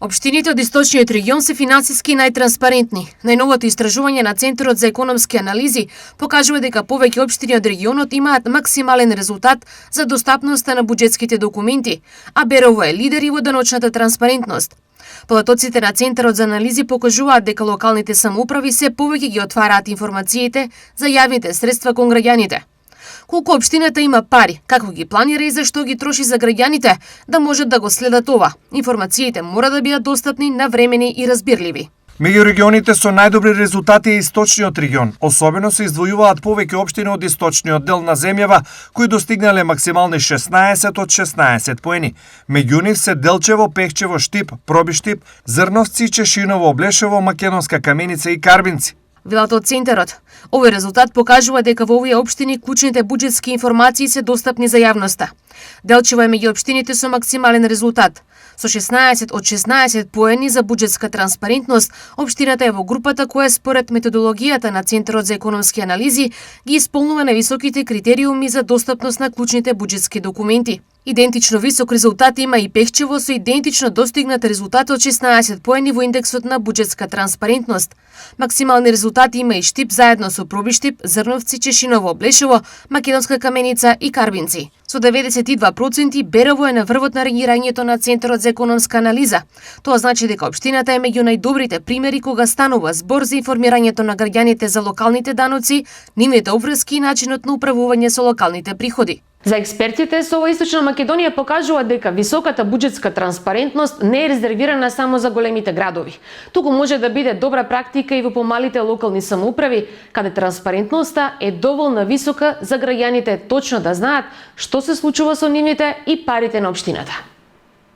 Општините од источниот регион се финансиски најтранспарентни. Најновото истражување на Центарот за економски анализи покажува дека повеќе општини од регионот имаат максимален резултат за достапноста на буџетските документи, а Берово е лидер и во деночната транспарентност. Податоците на Центарот за анализи покажуваат дека локалните самоуправи се повеќе ги отвараат информациите за јавните средства кон граѓаните. Колку општината има пари, како ги планира и зашто ги троши за граѓаните, да можат да го следат ова. Информациите мора да бидат достапни, навремени и разбирливи. Меѓу регионите со најдобри резултати е источниот регион. Особено се издвојуваат повеќе општини од источниот дел на земјава, кои достигнале максимални 16 од 16 поени. Меѓу нив се Делчево, Пехчево, Штип, Пробиштип, Зрновци, Чешиново, Облешево, Македонска Каменица и Карбинци. Велат од Центарот. Овој резултат покажува дека во овие општини клучните буџетски информации се достапни за јавноста. Делчево е меѓу општините со максимален резултат. Со 16 од 16 поени за буџетска транспарентност, општината е во групата која според методологијата на Центарот за економски анализи ги исполнува највисоките критериуми за достапност на клучните буџетски документи. Идентично висок резултат има и Пехчево со идентично достигнат резултат од 16 поени во индексот на буџетска транспарентност. Максимални резултати има и Штип заедно со Пробиштип, Зрновци, Чешиново, Облешево, Македонска Каменица и Карбинци. Со 92% Берово е на врвот на рангирањето на Центарот за економска анализа. Тоа значи дека општината е меѓу најдобрите примери кога станува збор за информирањето на граѓаните за локалните даноци, нивните обврски и начинот на управување со локалните приходи. За експертите со Источна Македонија покажува дека високата буџетска транспарентност не е резервирана само за големите градови. Туку може да биде добра практика и во помалите локални самоуправи, каде транспарентноста е доволно висока за граѓаните точно да знаат што се случува со нивните и парите на општината.